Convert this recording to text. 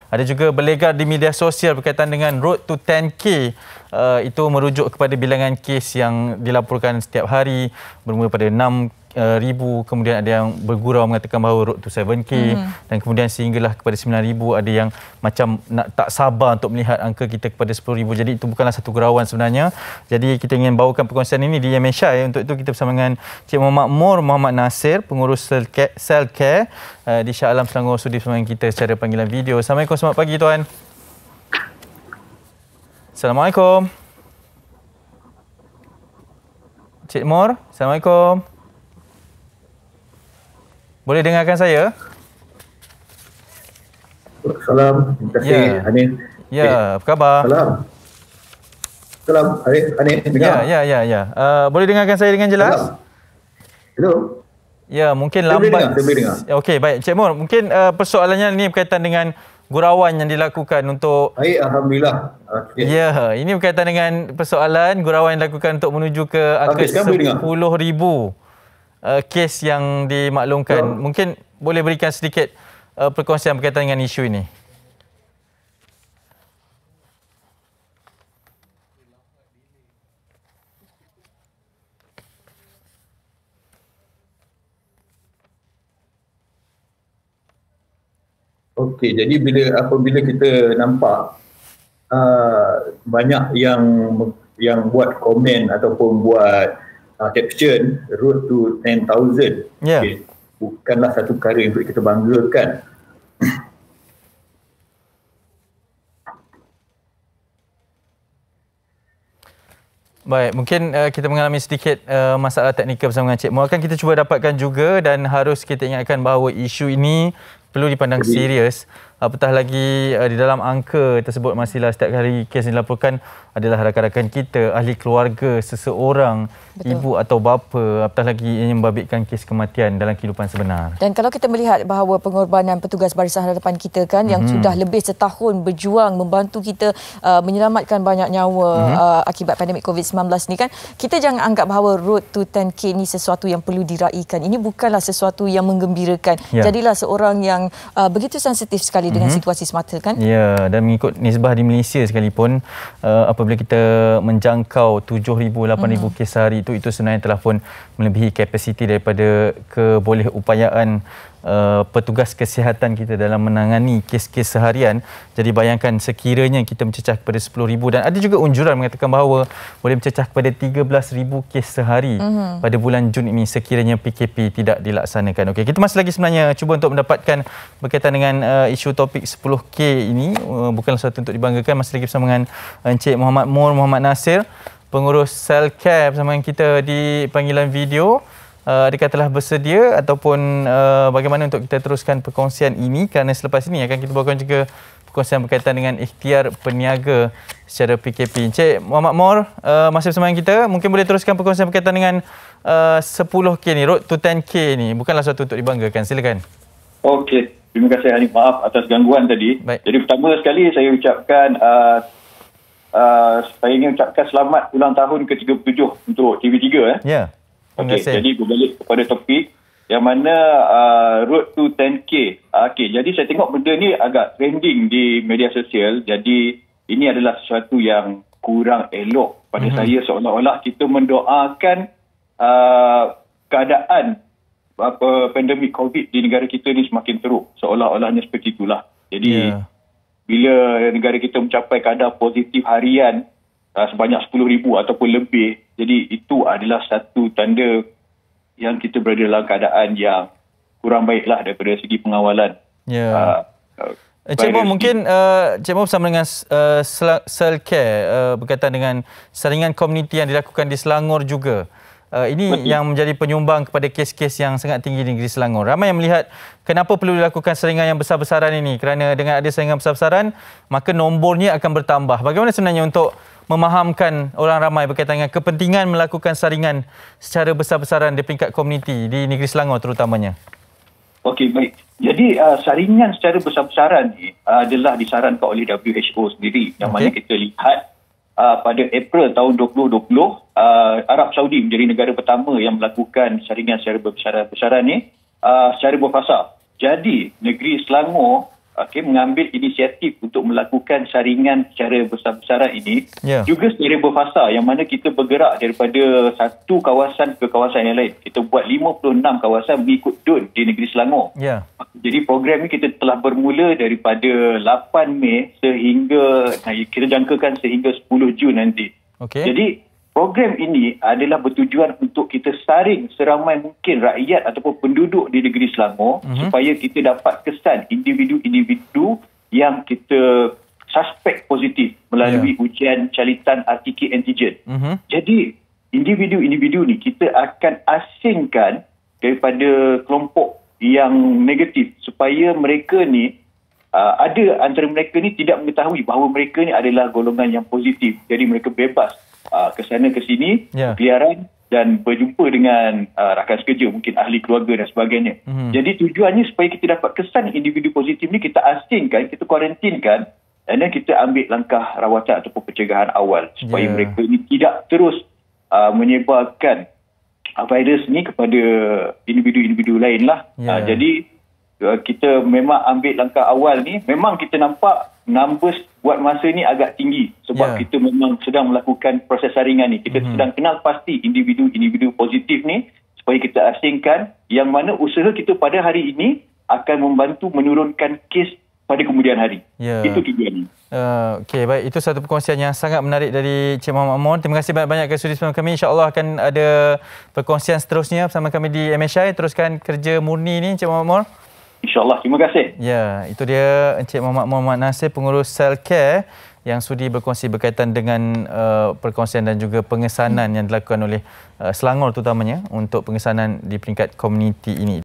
Ada juga berlegar di media sosial berkaitan dengan Road to 10K. Itu merujuk kepada bilangan kes yang dilaporkan setiap hari, bermula pada 6,000, kemudian ada yang bergurau mengatakan bahawa road to 7K, dan kemudian sehinggalah kepada 9,000. Ada yang macam nak tak sabar untuk melihat angka kita kepada 10,000. Jadi itu bukanlah satu gurauan sebenarnya. Jadi kita ingin bawakan perkongsian ini di Malaysia. Untuk itu kita bersama dengan Cik Muhammad Moore Muhammad Nasir, pengurus Cell Care di Shah Alam Selangor, sudi bersama dengan kita secara panggilan video. Assalamualaikum, selamat pagi tuan. Assalamualaikum. Cik Moore, Assalamualaikum. Boleh dengarkan saya? Salam, terima kasih Hanif. Ya, apa khabar? Salam, Hanif. Dengar? Ya. Boleh dengarkan saya dengan jelas? Hello. Ya, mungkin lambat. Saya boleh dengar. Okey, baik. Cik Moore, mungkin persoalannya ini berkaitan dengan gurauan yang dilakukan untuk... Baik, Alhamdulillah. Okay. Ya, ini berkaitan dengan persoalan gurauan yang dilakukan untuk menuju ke angka 10,000 kes yang dimaklumkan. Mungkin boleh berikan sedikit perkongsian berkaitan dengan isu ini. Okey, jadi apabila kita nampak banyak yang buat komen ataupun buat caption road to 10,000, okay, bukanlah satu perkara yang kita banggakan. Baik, mungkin kita mengalami sedikit masalah teknikal bersama dengan Cik Moore. Akan kita cuba dapatkan juga, dan harus kita ingatkan bahawa isu ini perlu dipandang serius. Apatah lagi di dalam angka tersebut masihlah setiap hari kes yang dilaporkan adalah rakan-rakan kita, ahli keluarga seseorang, ibu atau bapa. Apatah lagi yang membabitkan kes kematian dalam kehidupan sebenar. Dan kalau kita melihat bahawa pengorbanan petugas Barisan Hadapan kita kan yang sudah lebih setahun berjuang membantu kita menyelamatkan banyak nyawa akibat pandemik COVID-19 ni kan, kita jangan anggap bahawa road to 10K ni sesuatu yang perlu diraikan. Ini bukanlah sesuatu yang menggembirakan. Jadilah seorang yang begitu sensitif sekali dengan situasi semata kan? Ya, dan mengikut nisbah di Malaysia sekalipun, apabila kita menjangkau 7,000, 8,000 kes sehari itu sebenarnya telah pun melebihi kapasiti daripada kebolehupayaan petugas kesihatan kita dalam menangani kes-kes seharian. Jadi bayangkan sekiranya kita mencecah kepada 10,000, dan ada juga unjuran mengatakan bahawa boleh mencecah kepada 13,000 kes sehari pada bulan Jun ini sekiranya PKP tidak dilaksanakan. Okey, kita masih lagi sebenarnya cuba untuk mendapatkan berkaitan dengan isu topik 10K ini. Bukanlah sesuatu untuk dibanggakan. Masih lagi bersama dengan Encik Muhammad Moore Muhammad Nasir, pengurus Cell Care, bersama dengan kita di panggilan video. Adakah telah bersedia ataupun bagaimana untuk kita teruskan perkongsian ini, kerana selepas ini akan kita bawakan juga perkongsian berkaitan dengan ikhtiar peniaga secara PKP. Encik Muhammad Moore masih bersama dengan kita, mungkin boleh teruskan perkongsian berkaitan dengan 10K ni, road to 10K ni. Bukanlah sesuatu untuk dibanggakan. Silakan. Okey, terima kasih Hanif, maaf atas gangguan tadi. Baik. Jadi pertama sekali saya ucapkan saya ingin ucapkan selamat ulang tahun ke-37 untuk TV3 Ya. Okey, jadi berbalik kepada topik yang mana road to 10K. Okey, jadi saya tengok benda ni agak trending di media sosial. Jadi ini adalah sesuatu yang kurang elok pada saya, seolah-olah kita mendoakan keadaan pandemik COVID di negara kita ni semakin teruk. Seolah-olahnya seperti itulah. Jadi bila negara kita mencapai kadar positif harian sebanyak 10,000 ataupun lebih, jadi itu adalah satu tanda yang kita berada dalam keadaan yang kurang baiklah daripada segi pengawalan. Cik Moore, mungkin Cik Moore bersama dengan Cell Care berkaitan dengan saringan komuniti yang dilakukan di Selangor juga. Ini yang menjadi penyumbang kepada kes-kes yang sangat tinggi di negeri Selangor. Ramai yang melihat kenapa perlu dilakukan saringan yang besar-besaran ini, kerana dengan ada saringan besar-besaran maka nombornya akan bertambah. Bagaimana sebenarnya untuk memahamkan orang ramai berkaitan dengan kepentingan melakukan saringan secara besar-besaran di peringkat komuniti di negeri Selangor terutamanya? Okey, baik. Jadi saringan secara besar-besaran ni adalah disarankan oleh WHO sendiri, yang mana kita lihat pada April tahun 2020 Arab Saudi menjadi negara pertama yang melakukan saringan secara besar-besaran ni secara berfasa. Jadi negeri Selangor mengambil inisiatif untuk melakukan saringan secara besar-besaran ini juga secara berfasa, yang mana kita bergerak daripada satu kawasan ke kawasan yang lain. Kita buat 56 kawasan mengikut DUN di negeri Selangor. Jadi program ini kita telah bermula daripada 8 Mei sehingga kita jangkakan sehingga 10 Jun nanti. Jadi program ini adalah bertujuan untuk kita saring seramai mungkin rakyat ataupun penduduk di negeri Selangor supaya kita dapat kesan individu-individu yang kita suspek positif melalui ujian calitan RT antigen. Jadi individu-individu ni kita akan asingkan daripada kelompok yang negatif supaya mereka ni ada antara mereka ni tidak mengetahui bahawa mereka ni adalah golongan yang positif. Jadi mereka bebas ke sana ke sini, berkeliaran dan berjumpa dengan rakan sekerja, mungkin ahli keluarga dan sebagainya. Jadi tujuannya supaya kita dapat kesan individu positif ni kita asingkan, kita kuarantinkan dan kita ambil langkah rawatan ataupun pencegahan awal supaya mereka ni tidak terus menyebarkan virus ni kepada individu-individu lain lah. Jadi kita memang ambil langkah awal ni, memang kita nampak numbers buat masa ni agak tinggi sebab kita memang sedang melakukan proses saringan ni. Kita sedang kenal pasti individu-individu positif ni supaya kita asingkan, yang mana usaha kita pada hari ini akan membantu menurunkan kes pada kemudian hari. Itu tujuannya. Okey, baik. Itu satu perkongsian yang sangat menarik dari Encik Muhammad Mon. Terima kasih banyak-banyak ke sudi bersama kami. InsyaAllah akan ada perkongsian seterusnya bersama kami di MSI. Teruskan kerja murni ni, Encik Muhammad Mon. InsyaAllah. Terima kasih. Ya, itu dia Encik Muhammad Nasir, pengurus Selcare, yang sudi berkongsi berkaitan dengan perkongsian dan juga pengesanan yang dilakukan oleh Selangor terutamanya untuk pengesanan di peringkat komuniti ini.